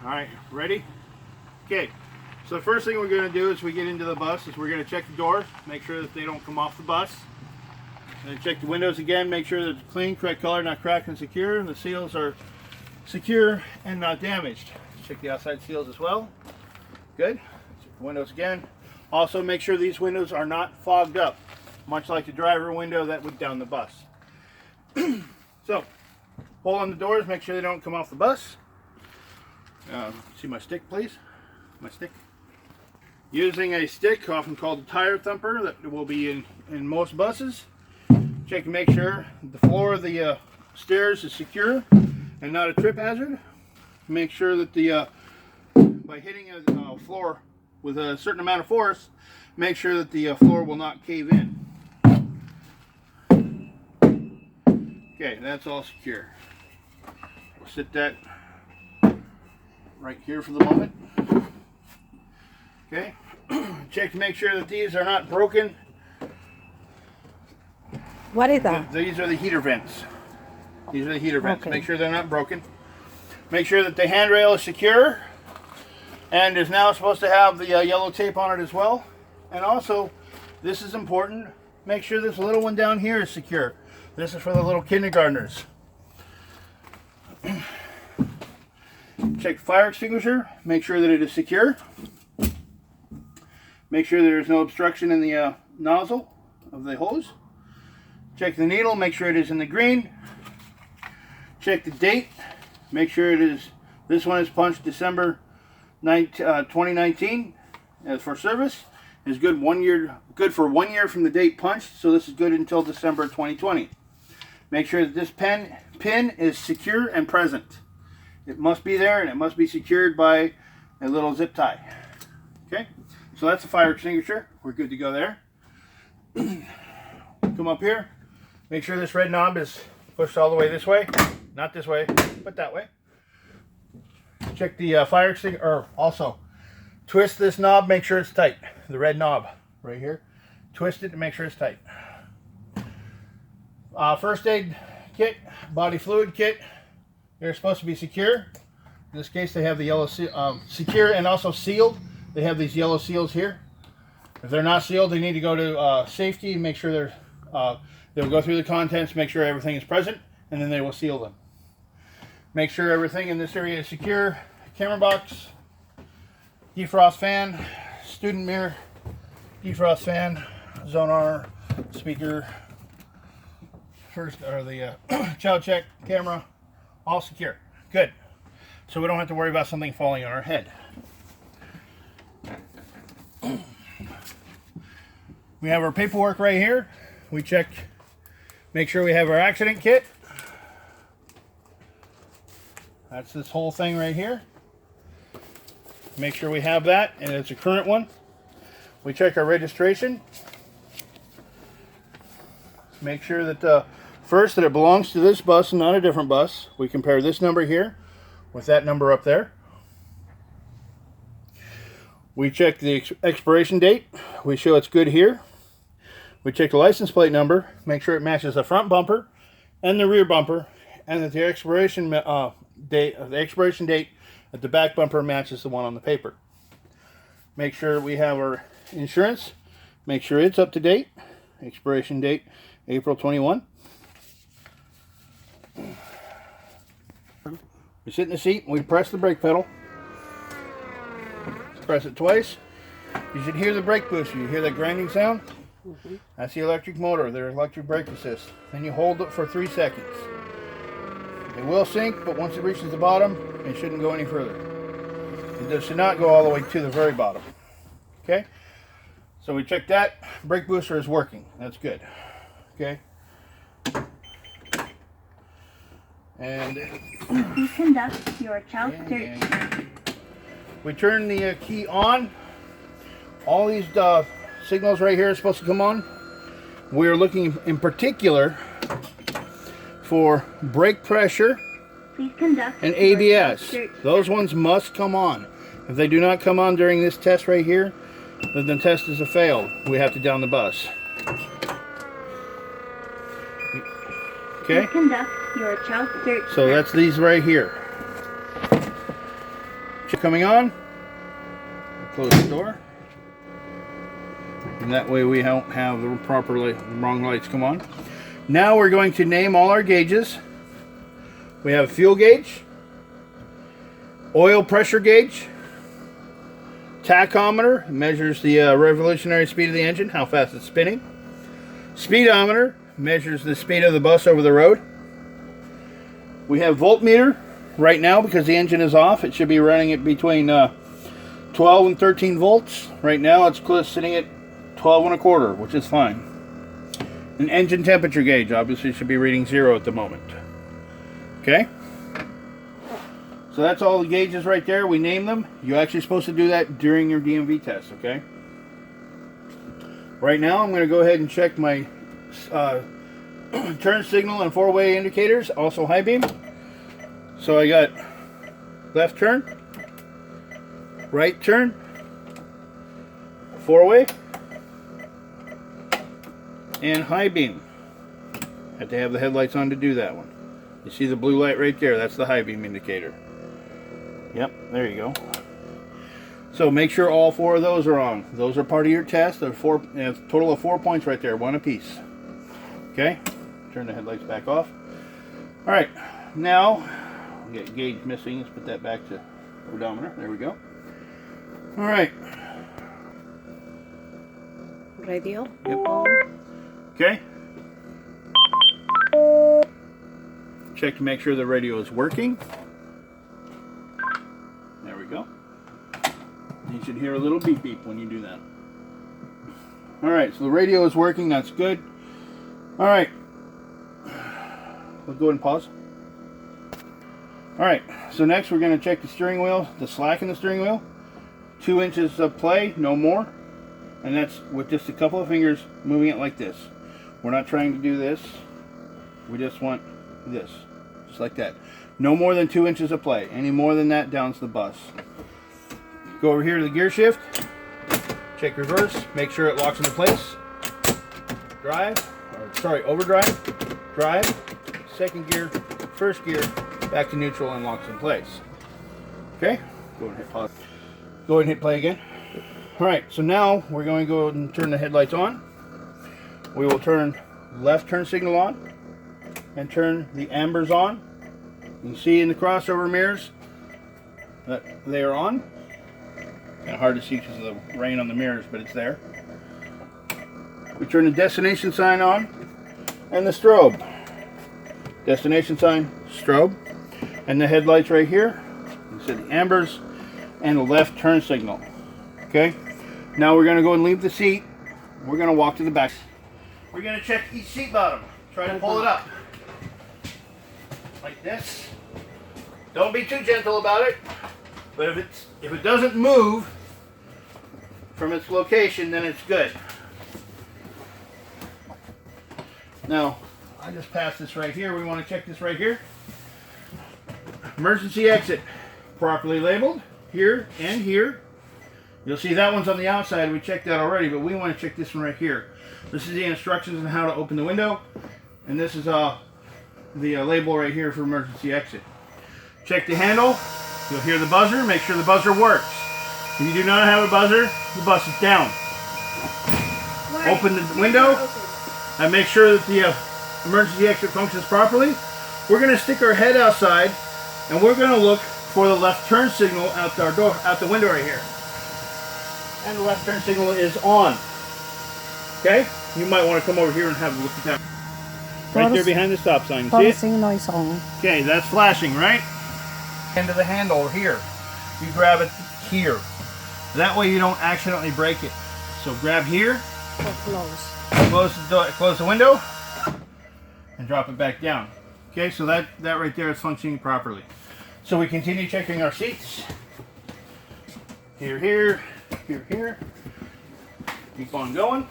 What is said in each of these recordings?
Alright, ready? Okay, so the first thing we're going to do as we get into the bus is we're going to check the doors, make sure that they don't come off the bus. And check the windows again, make sure that it's clean, correct color, not cracked and secure, and the seals are secure and not damaged. Check the outside seals as well. Good. Check the windows again. Also make sure these windows are not fogged up, much like the driver window that would down the bus. So, hold on the doors, make sure they don't come off the bus. See my stick, please? My stick. Using a stick, often called a tire thumper, that will be in most buses. Check to make sure the floor of the stairs is secure and not a trip hazard. Make sure that by hitting a floor with a certain amount of force, make sure that the floor will not cave in. Okay, that's all secure. We'll sit that right here for the moment. Okay, check to make sure that these are not broken. What is that? These are the heater vents. These are the heater vents. Okay. Make sure they're not broken. Make sure that the handrail is secure and is now supposed to have the yellow tape on it as well. And also, this is important, make sure this little one down here is secure. This is for the little kindergartners. Check the fire extinguisher, make sure that it is secure. Make sure there is no obstruction in the nozzle of the hose. Check the needle, make sure it is in the green. Check the date, make sure it is, this one is punched December 2019 as for service. Is good for 1 year from the date punched, so this is good until December 2020. Make sure that this pin is secure and present. It must be there and it must be secured by a little zip tie. Okay, so that's the fire extinguisher. We're good to go there. Come up here. Make sure this red knob is pushed all the way this way. Not this way, but that way. Check the fire extinguisher, or also twist this knob, make sure it's tight. The red knob right here. Twist it to make sure it's tight. First aid kit, body fluid kit. They're supposed to be secure. In this case, they have the yellow secure and also sealed. They have these yellow seals here. If they're not sealed, they need to go to safety and make sure they'll go through the contents, make sure everything is present, and then they will seal them. Make sure everything in this area is secure. Camera box, defrost fan, student mirror, defrost fan, sonar, speaker, the child check, camera, all secure. Good. So we don't have to worry about something falling on our head. We have our paperwork right here. We check, make sure we have our accident kit. That's this whole thing right here. Make sure we have that, and it's a current one. We check our registration. Make sure that first that it belongs to this bus and not a different bus. We compare this number here with that number up there. We check the expiration date. We show it's good here. We check the license plate number. Make sure it matches the front bumper and the rear bumper, and that the expiration date at the back bumper matches the one on the paper. Make sure we have our insurance. Make sure it's up to date. Expiration date April 21. We sit in the seat and we press the brake pedal. Press it twice. You should hear the brake booster. You hear that grinding sound? That's the electric motor, their electric brake assist. Then you hold it for 3 seconds. It will sink, but once it reaches the bottom, it shouldn't go any further. It should not go all the way to the very bottom. Okay? So we check that. Brake booster is working. That's good. Okay? And please conduct your child search. We turn the key on. All these signals right here are supposed to come on. We're looking in particular for brake pressure and ABS. Those ones must come on. If they do not come on during this test right here, then the test is a fail. We have to down the bus. Okay? Please conduct your child search. So that's these right here. Coming on. Close the door. And that way we don't have the wrong lights come on. Now we're going to name all our gauges. We have fuel gauge, oil pressure gauge, tachometer, measures the revolutionary speed of the engine, how fast it's spinning. Speedometer measures the speed of the bus over the road. We have voltmeter. Right now, because the engine is off, it should be running it between 12 and 13 volts. Right now it's sitting at 12 and a quarter, which is fine. An engine temperature gauge obviously should be reading 0 at the moment. Okay? So that's all the gauges right there. We name them. You're actually supposed to do that during your DMV test, okay? Right now I'm going to go ahead and check my turn signal and four-way indicators, also high beam. So I got left turn, right turn, four-way, and high beam. Have to have the headlights on to do that one. You see the blue light right there? That's the high beam indicator. Yep, there you go. So make sure all 4 of those are on. Those are part of your test. There are a total of 4 points right there, 1 apiece. Okay, turn the headlights back off. All right, now we got gauge missing. Let's put that back to odometer. There we go. All right. Radio. Yep. Okay. Check to make sure the radio is working. There we go. You should hear a little beep beep when you do that. All right, so the radio is working. That's good. All right. We'll go ahead and pause. All right, so next we're going to check the steering wheel, the slack in the steering wheel. 2 inches of play, no more. And that's with just a couple of fingers moving it like this. We're not trying to do this. We just want this, just like that. No more than 2 inches of play. Any more than that, down's the bus. Go over here to the gear shift. Check reverse. Make sure it locks into place. Drive. Overdrive. Drive. Second gear. First gear. Back to neutral and locks in place. Okay. Go ahead and hit pause. Go ahead and hit play again. All right. So now we're going to go ahead and turn the headlights on. We will turn left turn signal on and turn the ambers on. You can see in the crossover mirrors that they are on. Kind of hard to see because of the rain on the mirrors, but it's there. We turn the destination sign on and the strobe. Destination sign, strobe, and the headlights right here. You see the ambers and the left turn signal. Okay. Now we're going to go and leave the seat. We're going to walk to the back. We're going to check each seat bottom. Try to pull it up like this. Don't be too gentle about it. But if it doesn't move from its location, then it's good. Now, I just passed this right here. We want to check this right here. Emergency exit, properly labeled here and here. You'll see that one's on the outside. We checked that already, but we want to check this one right here. This is the instructions on how to open the window, and this is the label right here for emergency exit. Check the handle. You'll hear the buzzer. Make sure the buzzer works. If you do not have a buzzer, the bus is down. Open the window and make sure that the emergency exit functions properly. We're going to stick our head outside and we're going to look for the left turn signal out the window right here. And the left turn signal is on. Okay? You might want to come over here and have a look at that. Right there behind the stop sign. See it? Okay, that's flashing, right? End of the handle here. You grab it here. That way you don't accidentally break it. So grab here. Close the window. And drop it back down. Okay, so that right there is functioning properly. So we continue checking our seats. Here, here, here, here. Keep on going.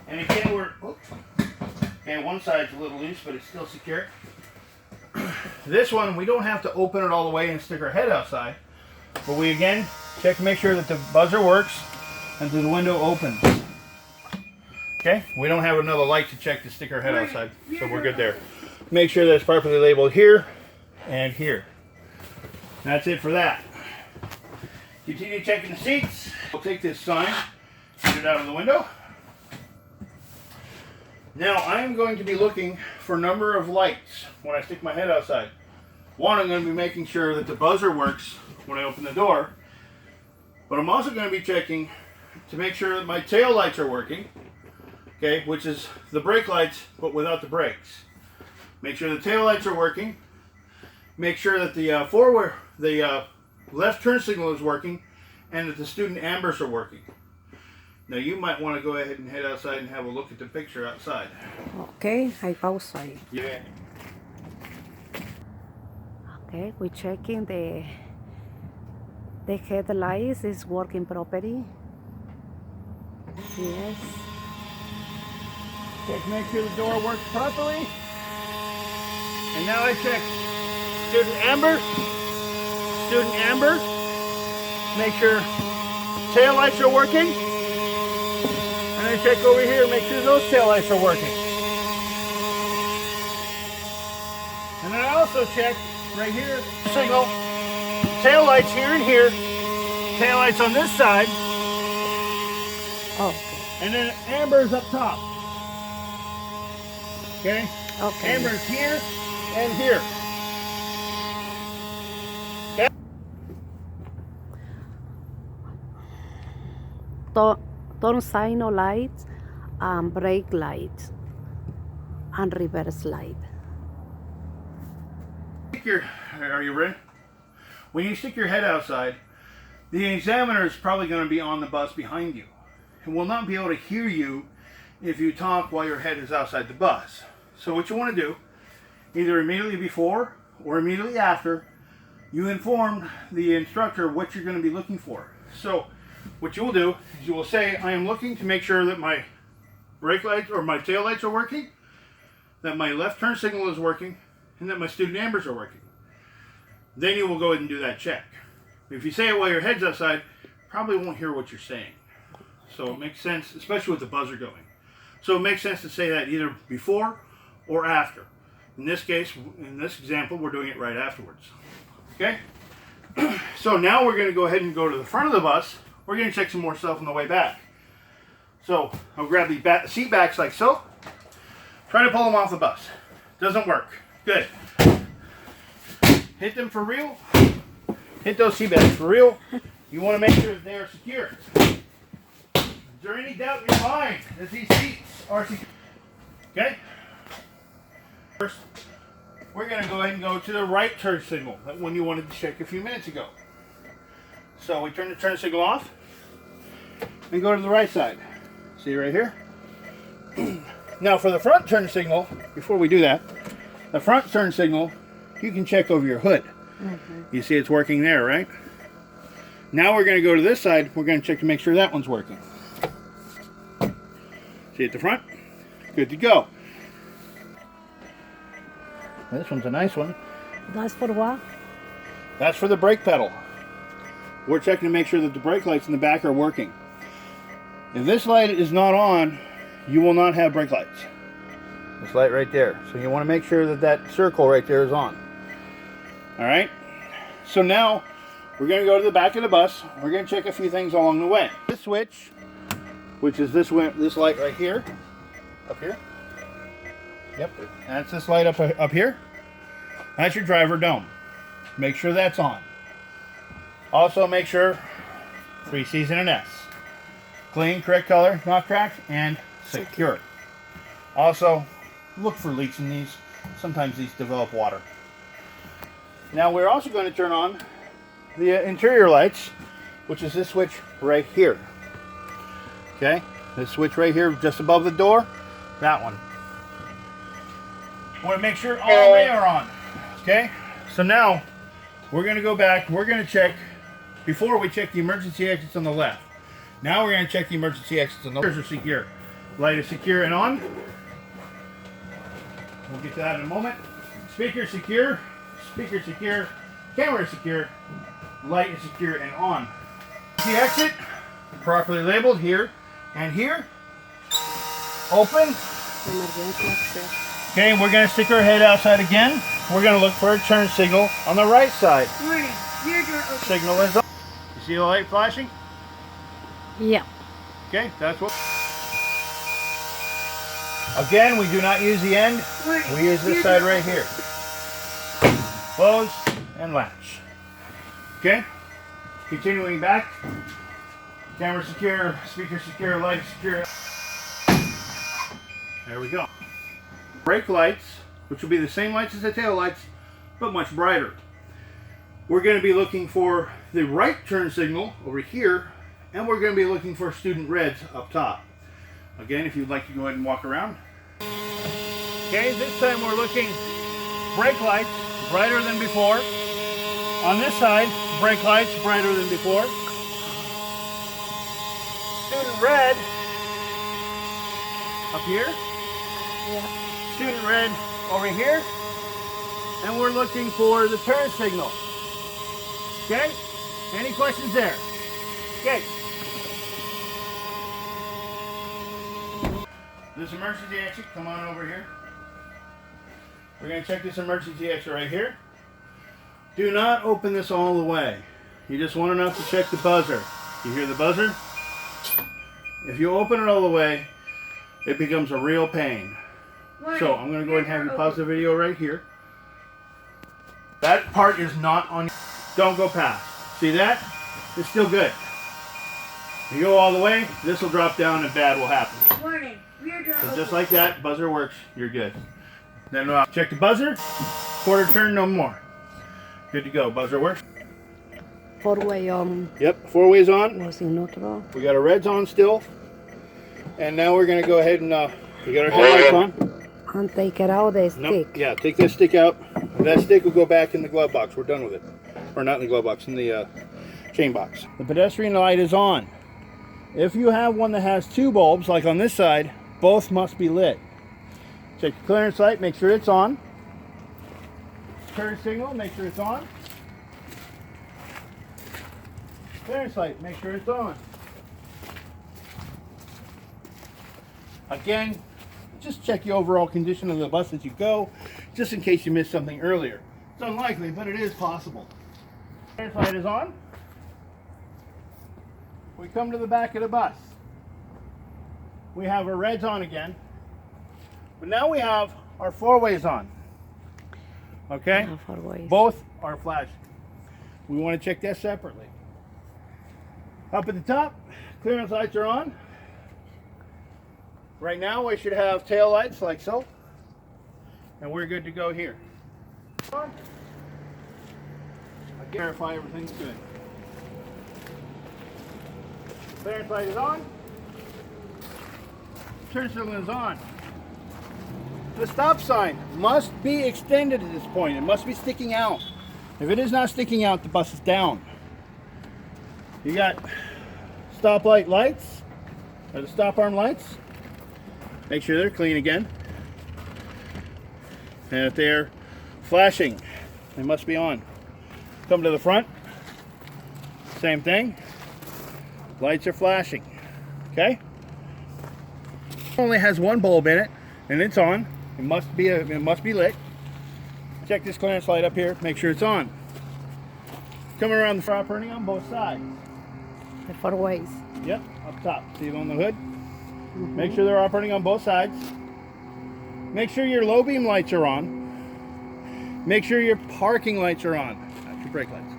And again, one side's a little loose, but it's still secure. This one, we don't have to open it all the way and stick our head outside. But we again check to make sure that the buzzer works and the window opens. Okay, we don't have another light to check to stick our head outside, so we're good there. Make sure that it's properly labeled here and here. That's it for that. Continue checking the seats. We'll take this sign, get it out of the window. Now I'm going to be looking for a number of lights when I stick my head outside. One, I'm going to be making sure that the buzzer works when I open the door, but I'm also going to be checking to make sure that my tail lights are working, okay, which is the brake lights but without the brakes. Make sure the tail lights are working. Make sure that the left turn signal is working and that the student ambers are working. Now you might want to go ahead and head outside and have a look at the picture outside. Okay, I go outside. Yeah. Okay, we're checking the headlights is working properly. Yes. Check, make sure the door works properly. And now I check student amber. Make sure tail lights are working. And I check over here, make sure those tail lights are working. And then I also check right here, signal, tail lights here and here, tail lights on this side, Okay. and then amber's up top. Okay? Okay. Amber's here and here. Okay? Turn signal lights and brake lights and reverse light. Are you ready? When you stick your head outside, the examiner is probably going to be on the bus behind you and will not be able to hear you if you talk while your head is outside the bus. So what you want to do, either immediately before or immediately after, you inform the instructor what you're going to be looking for. So what you will do is you will say, I am looking to make sure that my brake lights or my tail lights are working, that my left turn signal is working, and that my student ambers are working. Then you will go ahead and do that check. If you say it while your head's outside, probably won't hear what you're saying. So it makes sense, especially with the buzzer going. So it makes sense to say that either before or after. In this case, in this example, we're doing it right afterwards. Okay? So now we're going to go ahead and go to the front of the bus. We're going to check some more stuff on the way back. So I'll grab the seat backs like so. Try to pull them off the bus. Doesn't work. Good. Hit them for real. Hit those seat backs for real. You want to make sure that they are secure. Is there any doubt in your mind that these seats are secure? Okay? First, we're going to go ahead and go to the right turn signal, that one you wanted to check a few minutes ago. So we turn the turn signal off and go to the right side. See right here? Now for the front turn signal, before we do that, the front turn signal, you can check over your hood. You see it's working there, right? Now we're going to go to this side. We're going to check to make sure that one's working. See at the front? Good to go. This one's a nice one. That's for what? That's for the brake pedal. We're checking to make sure that the brake lights in the back are working. If this light is not on, you will not have brake lights. This light right there. So you want to make sure that that circle right there is on. All right? So now we're going to go to the back of the bus. We're going to check a few things along the way. This switch, which is this light right here, up here. Yep, that's this light up here. That's your driver dome. Make sure that's on. Also make sure 3 C's and an S. Clean, correct color, not cracked, and secure. Also, look for leaks in these. Sometimes these develop water. Now we're also going to turn on the interior lights, which is this switch right here. Okay, this switch right here just above the door, that one. Want to make sure all three are on. Okay, so now we're going to go back. We're going to check, before we check the emergency exits on the left. Now we're going to check the emergency exits on the right. Are secure. Light is secure and on. We'll get to that in a moment. Speaker secure. Speaker secure. Camera secure. Light is secure and on. The exit properly labeled here and here. open. Emergency access. Okay, we're going to stick our head outside again. We're going to look for a turn signal on the right side. Warning, rear door open. Signal is on. You see the light flashing? Yeah. Okay, that's what. Again, we do not use the end. Warning, We use this rear side door right here. Close and latch. Okay? Continuing back. Camera secure, speaker secure, light secure. There we go. Brake lights, which will be the same lights as the tail lights, but much brighter. We're going to be looking for the right turn signal over here, and we're going to be looking for student reds up top. Again, if you'd like to go ahead and walk around. Okay, this time we're looking brake lights brighter than before. On this side, brake lights brighter than before. Student red up here. Yeah. Student red over here. And we're looking for the turn signal. Okay? Any questions there? Okay. This emergency exit, come on over here. We're going to check this emergency exit right here. Do not open this all the way. You just want enough to check the buzzer. You hear the buzzer? If you open it all the way, it becomes a real pain. Warning, So I'm going to go ahead and have you rear pause the door video right here. That part is not on. Don't go past. See that? It's still good. You go all the way, this will drop down and bad will happen. open. Warning, rear door So open. just like that, buzzer works, you're good. Then check the buzzer, quarter turn, no more. Good to go, buzzer works. Four-way on Yep, 4 ways on. was in neutral. We got our reds on still. And now we're gonna go ahead and, we got our headlights on. And take it out the Nope. stick. Yeah, take that stick out. That stick will go back in the glove box. We're done with it. Or not in the glove box, in the chain box. The pedestrian light is on. If you have one that has 2 bulbs, like on this side, both must be lit. Check the clearance light, make sure it's on. Turn signal, make sure it's on. Clearance light, make sure it's on. Again, just check the overall condition of the bus as you go, just in case you missed something earlier. It's unlikely, but it is possible. Clearance light is on. We come to the back of the bus. We have our reds on again. But now we have our 4 ways on. Okay? Yeah, 4 ways. Both are flashing. We want to check that separately. Up at the top, clearance lights are on. Right now we should have tail lights like so. And we're good to go here. I verify everything's good. Clearance light is on. Turn signal is on. The stop sign must be extended at this point. It must be sticking out. If it is not sticking out, the bus is down. You got stoplight lights, or the stop arm lights. Make sure they're clean again. And if they're flashing, they must be on. Come to the front. Same thing. Lights are flashing. Okay? Only has 1 bulb in it, and it's on. It must be lit. Check this clearance light up here. Make sure it's on. Coming around the front, turning on both sides. The 4 ways. Yep, up top. See it on the hood? Make sure they're operating on both sides. Make sure your low beam lights are on. Make sure your parking lights are on. Not your brake lights.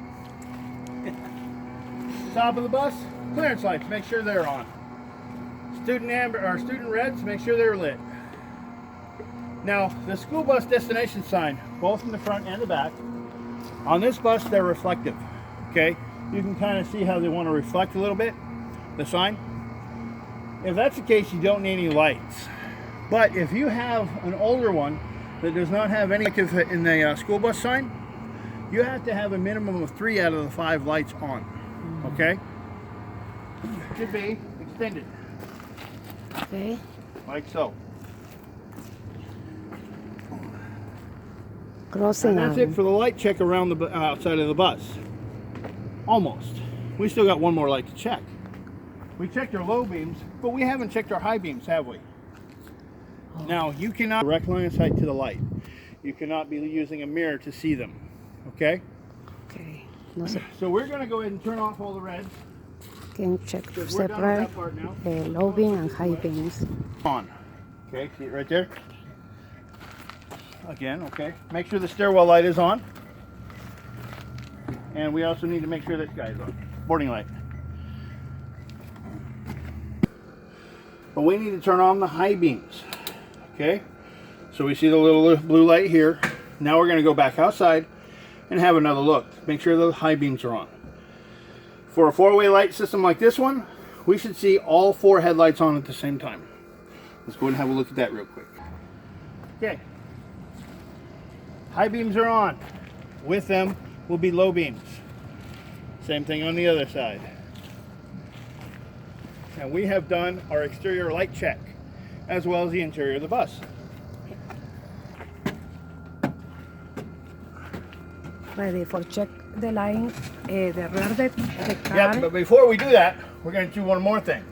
Top of the bus, clearance lights. Make sure they're on. Student amber or student reds. Make sure they're lit. Now, the school bus destination sign, both in the front and the back, on this bus they're reflective. Okay, you can kind of see how they want to reflect a little bit. The sign. If that's the case, you don't need any lights. But if you have an older one that does not have any reflective in the school bus sign, you have to have a minimum of 3 out of the 5 lights on. Okay? Should be extended, Okay. like so. Crossing And that's arm. it for the light check around the outside of the bus. Almost. We still got one more light to check. We checked our low beams, but we haven't checked our high beams, have we? Now, you cannot direct line of sight to the light. You cannot be using a mirror to see them. Okay? Okay. No se So we're going to go ahead and turn off all the reds. can check Because we're done with separate that part now. the low beam and high beams. On. Okay, see it right there? Again, okay. Make sure the stairwell light is on. And we also need to make sure this guy is on. Boarding light. But we need to turn on the high beams. Okay? So we see the little blue light here. Now we're going to go back outside and have another look. Make sure the high beams are on. For a four-way light system like this one, we should see all four headlights on at the same time. Let's go ahead and have a look at that real quick. Okay. High beams are on. With them will be low beams. Same thing on the other side. And we have done our exterior light check, as well as the interior of the bus. Ready for check the line, the rear the car. Yeah, but before we do that, we're going to do one more thing.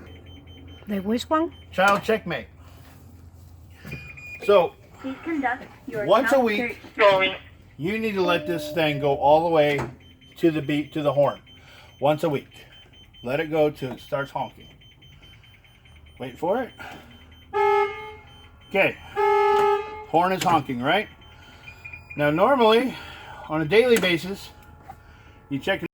The which one? Child checkmate. So, Please conduct your once a child week, search. you need to let this thing go all the way to the beat, to the horn. Once a week. Let it go till it starts honking. Wait for it. Okay. Horn is honking, right? Now normally, on a daily basis, you check